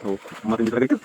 So, matindi talaga ito.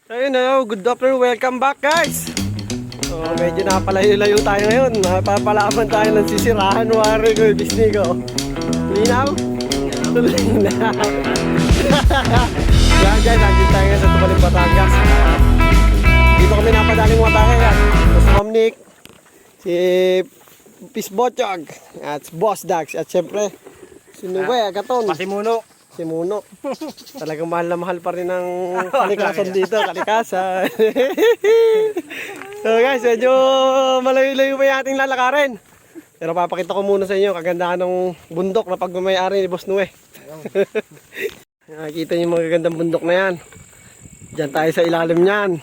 Ayun na, good afternoon, welcome back guys. So medyo napalayo-layo tayo ngayon. Napapalaban tayo ng sisirahan, wari ko, bisni ko. Linaw? Linaw. Yan guys, nandito tayo ngayon sa Tubaling, Batangas. Dito kami napadaling watake yan. Si Ma'am Nick, si Pisbotchog, at Boss Dax, at syempre si Nue Agaton. Pasimuno. Si Muno. Talagang mahal na mahal pa rin ng kalikasan dito. Kalikasan. So guys, medyo malayo-layo pa yung ating lalakarin. Pero papakita ko muna sa inyo kagandahan ng bundok na pagmamayari ni Boss Nue. Nakikita niyo yung magagandang bundok na yan. Diyan tayo sa ilalim niyan.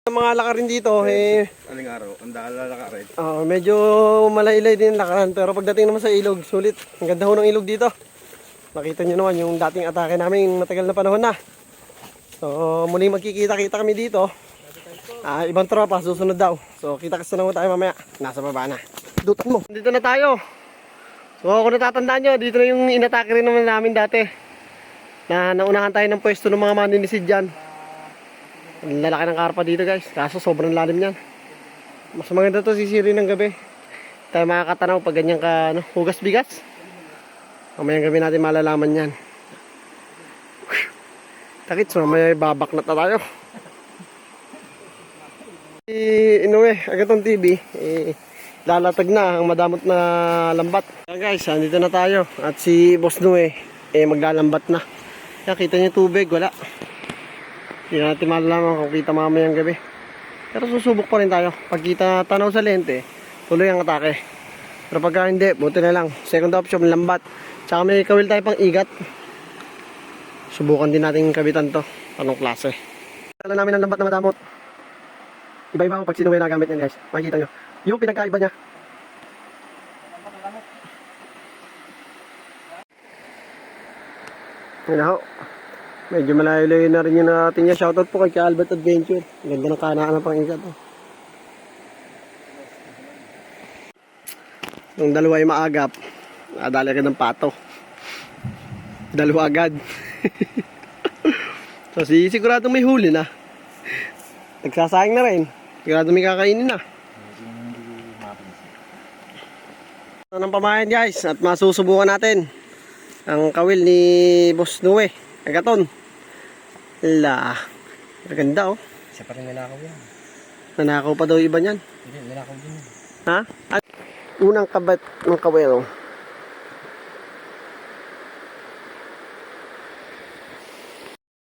Mga lakarin dito Aling araw, ang lalakarin. medyo malaylay din ang lakaran, pero pagdating naman sa ilog, sulit. Ang ganda ho ng ilog dito. Nakita nyo naman yung dating atake namin matagal na panahon na. So muling magkikita-kita kami dito. Ibang tropa susunod daw. So kita-kita na tayo mamaya. Nasa baba na. Dutan mo. Dito na tayo. So kung natatandaan nyo, dito na yung inatake rin naman namin dati. Na naunahan tayo ng pwesto ng mga maninisid dyan. Ang lalaki ng karpa dito guys, kaso sobrang lalim yan. Mas maganda to sisiri ng gabi. Tayo makakatanaw pag ganyan ka hugas bigas. Mamayang gabi natin malalaman yan. Takits, mamaya babak na tayo. Inuwi, Agaton TV, lalatag na ang madamot na lambat. Guys, andito na tayo. At si Boss Nue, maglalambat na. Kaya kita niyo tubig, wala. Hindi natin malalaman kung kita mamayang gabi. Pero susubok pa rin tayo. Pag kita tanaw sa lente, tuloy ang atake. Pero pagka hindi, buti na lang. Second option, lambat. Tsaka may kawil tayo pang igat. Subukan din natin kabitan to. Anong klase. Tala namin ang lambat na madamot. Iba-iba ako pag sinuwi na gamit niyan guys. Makikita nyo. Yung pinagkaiba niya. Yun ako. Medyo malayo-layo na rin yung natin niya. Shoutout po kay Albert Adventure. Ganda ng kanaan ng pang-ikat. Yung dalawa ay maagap. Nakadali agad ng pato. Dalawa agad. So siguradong may huli na. Nagsasayang na rin. Siguradong may kakainin na. Ito ng pamayan guys. At masusubukan natin ang kawil ni Boss Nue Agaton. La, maganda oh. Siya pa rin nanakaw yan. Nanakaw pa daw iba niyan. Hindi, nanakaw din yan. Ha? At unang kabat ng kawil.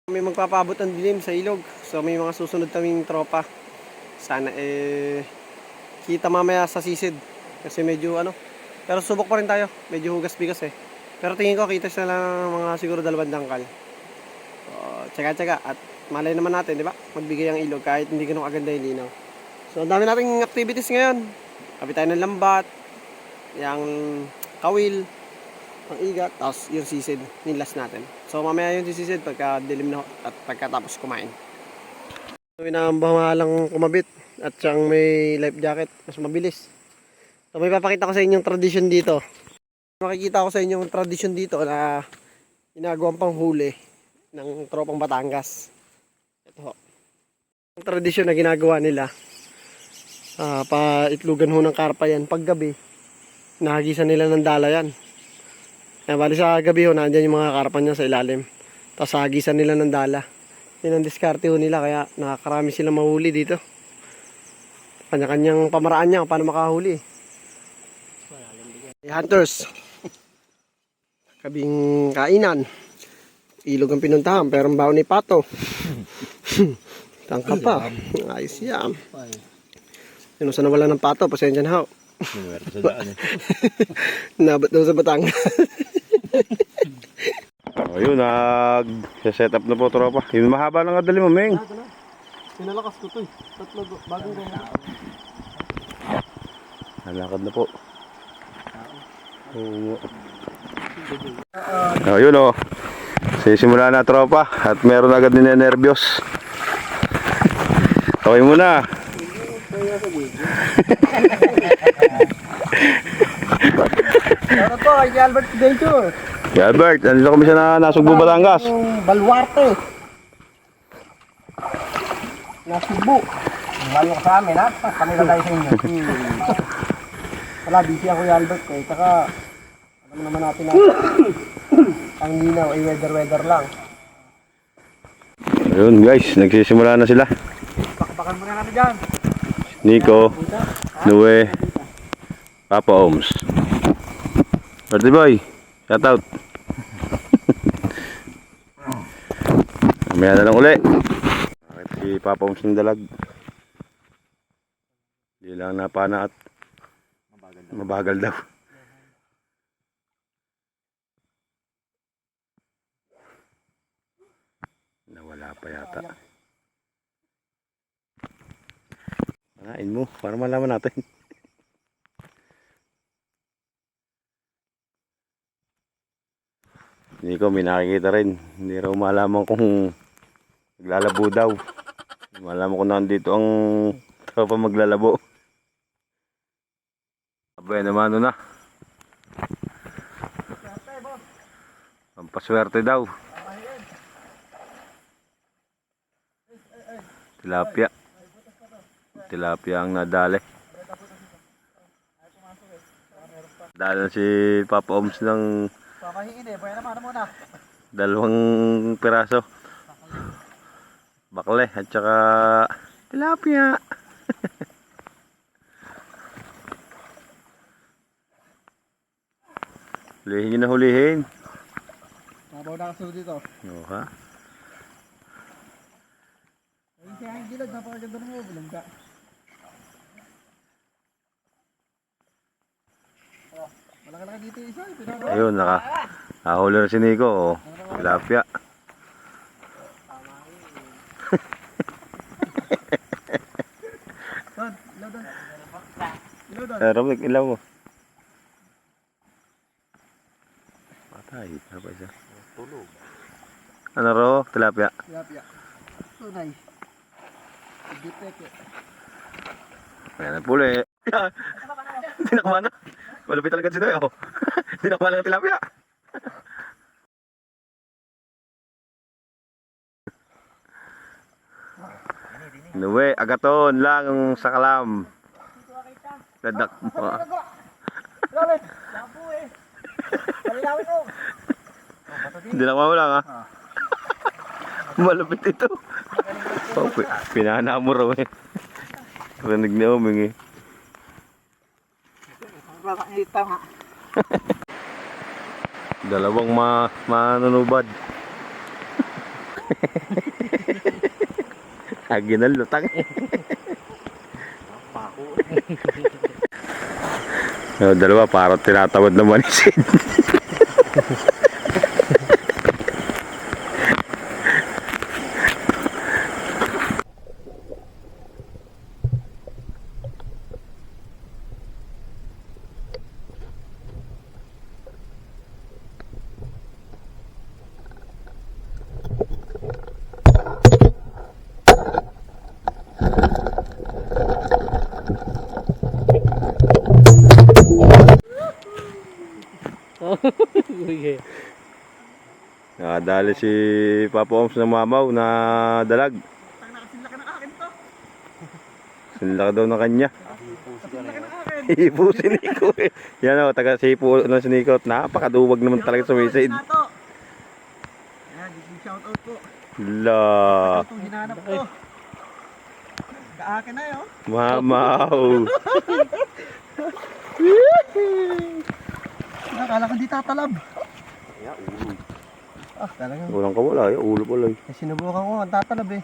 May magpapabot ang dilim sa ilog. So may mga susunod kaming tropa. Sana kita mamaya sa sisid. Kasi medyo pero subok pa rin tayo. Medyo hugas-bigas eh. Pero tingin ko kita sila lang mga siguro 2 dangkal. Tsaga-tsaga at malay naman natin, di ba? Magbigay ang ilog kahit hindi ganun aganda yung linaw. So, ang dami nating activities ngayon. Kapit tayo ng lambat, yung kawil, ang igat, tapos yung sisid, nilas natin. So, mamaya yung sisid pagka dilim na at pagkatapos kumain. So, inaambahalang kumabit. at siyang may life jacket, mas mabilis. So may papakita ko sa inyong tradisyon dito. Makikita ko sa inyong tradisyon dito na ginagawang panghuli ng tropang Batangas. Ito ho. Ang tradisyon na ginagawa nila, paitlugan ho ng karpa yan. Paggabi, nahagisan nila ng dala yan. Kaya bali sa gabi ho, nandyan yung mga karpa niya sa ilalim. Tapos hagisan nila ng dala. Yan ang diskarte ho nila, kaya nakakarami sila mahuli dito. Kanya-kanyang pamaraan niya kung paano makahuli. Hunters. Kabing kainan. Ilog ang pinuntahan, pero ang baon ni Pato. Tangka pa. Ayos yan. Sino sa nawala ng Pato, pasensya na ho. Nabot daw sa Batangas. Ayun, nag-set up na po tropa. Yung mahaba lang adali mo, Meng. Pinalakas ko to eh. Tatlo, bagong gawin. Nalakad na po. Oo. Ayun o. Sisimula na tropa. At meron agad ninenervyos. Kaway muna. Ano to, kay Albert Adventure. Yeah, Albert, nandito kami sa Nasugbu, Batangas. Yung Baluarte. Nasugbu. Malayo ka sa amin ha? Kami na tayo sa inyo. Wala, busy ako yung Albert eh. Tsaka, alam naman natin na ang linaw ay weather lang. Ayun guys, nagsisimula na sila. Bakbakan muna natin dyan. Nico, Noe, Papa Oms. Birthday boy, shout out. Mamaya na lang uli. Bakit si Papa Oms ng dalag? Hindi lang napana at mabagal daw. Nawala pa yata. Panain mo para malaman natin. Hindi ko may nakikita rin. Hindi raw malaman kung naglalabo daw. Malaman ko nandito ang tropa maglalabo. Abay naman na. Pampaswerte daw. Tilapia. Tilapia ang nadali. Dala si Papa Oms ng Papahingin eh, buhay naman muna. 2 piraso. Bakle at saka tilapia. Hulihin na hulihin. Mabaw na kasunod dito. Oo ha? Ayun siya ang gilad, napakaganda ng mga bulangga. Malaki-laki dito yung isa. Ayun, nakahuli na si Nico. Oh. Tilapia. Son, ilaw doon. Ilaw doon. Robek, ilaw mo. Patay. Ano pa isa? Tulog. Ano ro? Tilapia. Tilapia. Tunay. Hindi peke. Ayan ang puli. Hindi na kumana. Malupit talaga si Noy. Oh. Hindi na kumana ng tilapia. Nuwe, agaton lang sa kalam. Dadak mo. Lawit! Labo eh! Palilawin ko! Hindi na kumawala ha. Malupit ito. Oh, pinana mo raw eh. Rinig na uming eh. Dalawang manunubad. Agi na lutang. Dalawa parang tinatawad na manisid. Nakadali si Papa Oms ng mamaw na dalag. Nakasinla ka ng akin to. Sinlaka daw ng kanya. Hipo si Nico eh. Yan o, taga sipo na si Nico. Napakaduwag naman talaga sumisid. Ayan, shout out po. La. Itong hinanap ko. Kaakin na yun. Mamaw. Nakala ko di tatalab. Ah, talagang. Walang kawala, ulo pala eh. Sinubukan ko, ang tatalab eh.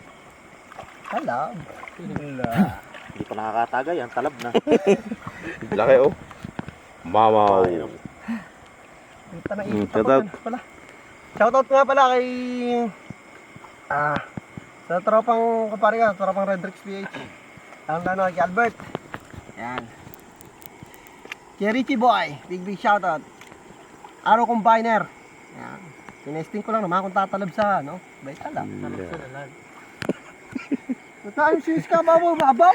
Talab. Hindi pa nakakatagay, ang talab na. Laki oh. Mamaw. Ito na shout out. pala. Shoutout nga pala kay sa tropang kapare ka, tropang Red Rex PH. Ang lalo kay Albert. Yan. Kay Richie Boy, big shoutout. Arrow Combiner. Yan. Tinesting ko lang naman kung tatalab sa ano, bay talab. Talab sa dalag. Tayo sis ka babaw.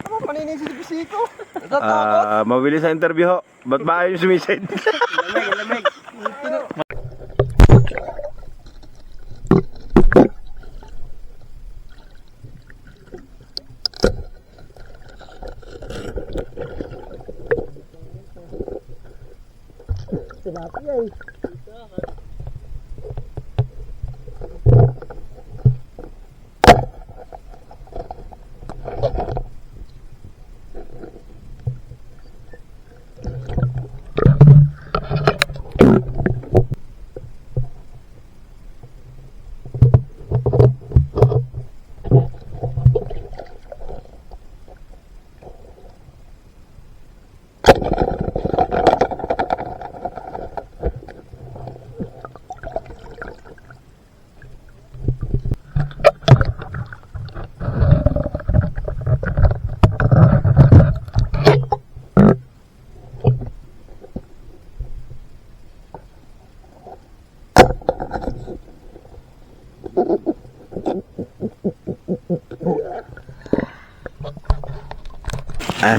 Ano paninisid bisiko? Natatakot. Mabilis sa interview ho. Ba't ba kayo sumisid? Lamig. Tilapia eh.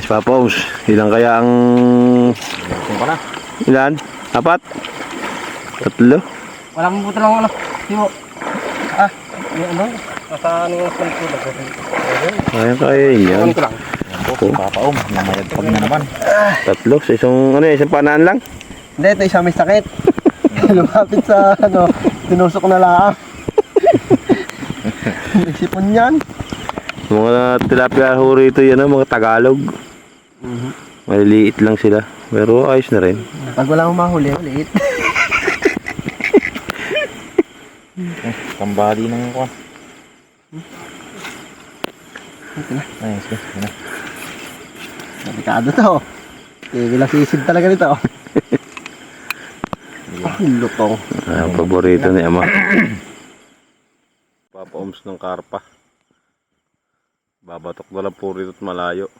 Si Papa Oms. Ilan kaya ang... Ilan? 4? 3? Wala mong buto lang ano. Simo. Yung ano? Nasa ano yung stand ko lang. Ayan kaya yun yan. Ko lang. Papa namayad pag na naman. 3 sa isang, isang panaan lang. Hindi, ito isa may sakit. Lumapit sa ano, tinusok na laang. May sipon yan. Mga tilapia ho rito yan, mga Tagalog. Maliliit lang sila. Pero ayos na rin. Pag wala akong mahuli, ulit. Kambali ng ako. Ito na. Ayos ka. Delikado to. Bilang sisid talaga nito. Lutong. Ang paborito ni Ama. Papa Oms ng karpa. Babatok na lang po rito at malayo.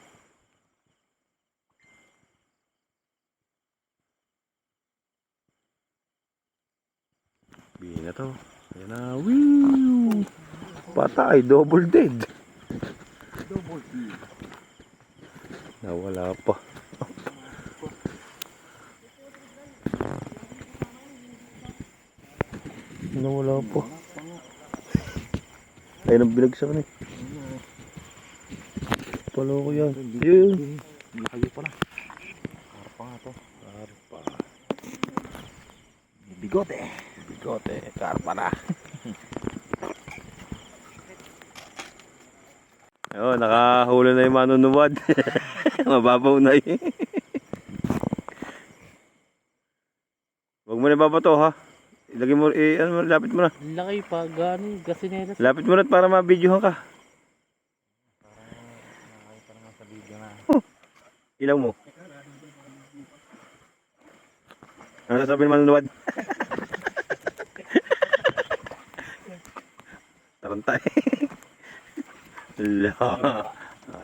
Bina to. Ayan na. Woo! Patay. Double dead. Nawala pa. Nawala pa. Ayun ang binagsak na eh. Palo ko yan. Yun. Layo pa na. Karpa nga to. Karpa. Bigote. Bigote. Karpa na. Ayun, nakahuli na yung manunuwad. Mababaw na eh. Huwag mo na babato ha. Ilagay mo, lapit mo na. Laki pa, gano'y gasinelas. Lapit mo na para ma-videohan ka. Ilaw mo. Ano sasabihin naman manunuwad? Tarantay.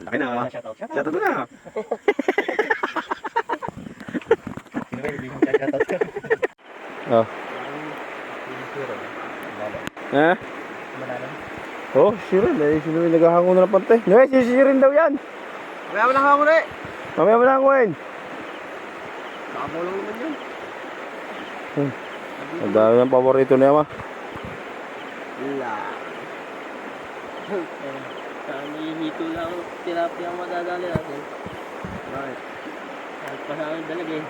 Laki na. Shoutout na. Oh. Ha? Oh, sirin. Sino yung naghahango na ng pantay? No, sisirin daw yan. Kaya mo lang ako ulit. Mamaya mo na hanguin. Nakabulong naman yun. Ang dami ng paborito niya ma. Wala. Nahihito na ako. Tilapia ang madadali natin. Bakit? Kahit pa sa akin dalag eh.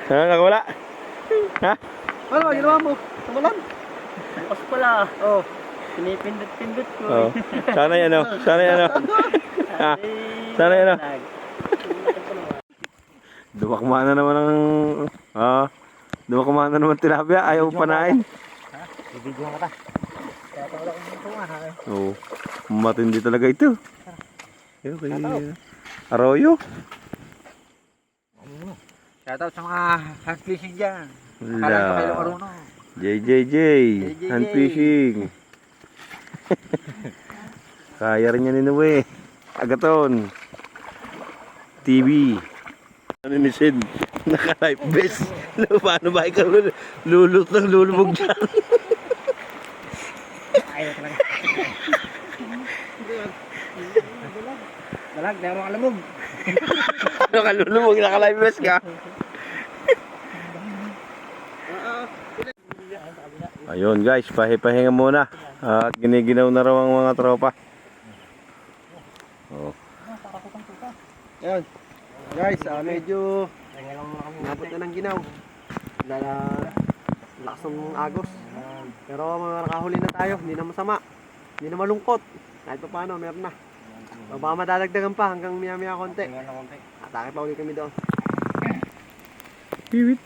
Ha, nakawala? Ha? Ano, ginawa mo? Tumulan? Bukas pala. Oh. Pinipindot-pindot ko. Oh. Sana yan o. Sana yan o. Ha? Sana yan o. Dumakma na naman ang... dumakma na naman tilapia. Ayaw panain. Ibigyan ka ta. Oo. Matindi talaga ito. Okay. Arroyo. Shoutout sa mga hand fishing dyan. Akala Wala. nyo kayo marunong. JJJ. Hand fishing. Kaya rin yan ni Noe. Agaton. TV. Ano ni Sid? Naka-life vest. Paano ba ikaw lulubog dyan? Ayaw talaga. Dalag, di ako makalamog. Ano ka lulubog? Naka-life vest ka? Ayun guys, pahipahinga muna. At giniginaw na raw ang mga tropa. Oh. Ayan. Guys, medyo nabot na ng ginaw. Lakas ng agos. Pero nakahuli na tayo. Hindi na masama. Hindi na malungkot. Kahit pa paano, meron na. Baka madadagdagan pa hanggang maya-maya konti. Atake pa ulit kami doon. Piwit.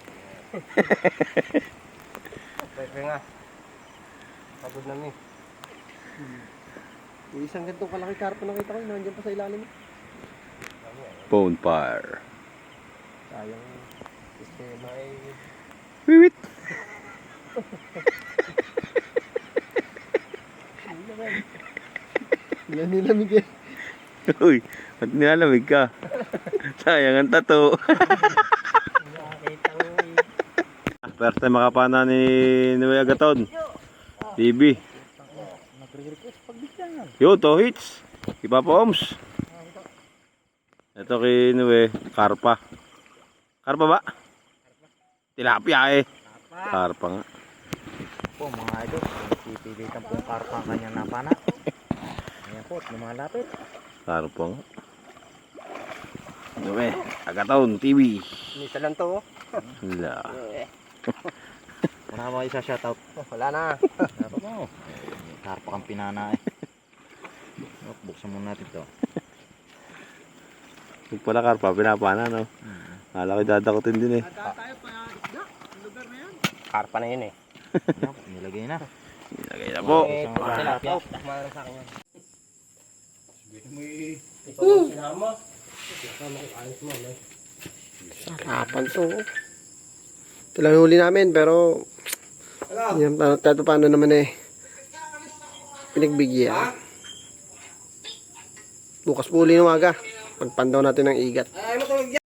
Pwede nga. Pagod na eh. Yung isang gantong kalaki karpa nakita ko, nandiyan pa sa ilalim. Bone fire. Sayang sistema ay... Piwit. Nilamig eh. Uy, ba't nilalamig ka? Sayang ang tato. First time makapana ni Noe Agaton. TV. Yo, to hits. Iba pa Oms. Ito kay Noe, karpa. Karpa ba? Tilapia eh. Karpa nga. Po mga idol, pipilitan pong karpa ang kanyang napana. Ayan po, lumalapit. Karpa nga. Noe, Agaton, TV. Minsan lang to. Wala. Wala mo isa shoutout. Wala na. Shoutout mo. Karpa kang pinana eh. Buksan muna natin to. Yung pala karpa, pinapana no? Kala ko dadakutin din eh. Karpa na yun eh. Nilagay na. Nilagay na po. Isang tilapia. Sarapan to. Ito lang huli namin pero yan, paano naman eh pinagbigyan. Bukas po uli ng umaga. Pagpandaw natin ng igat.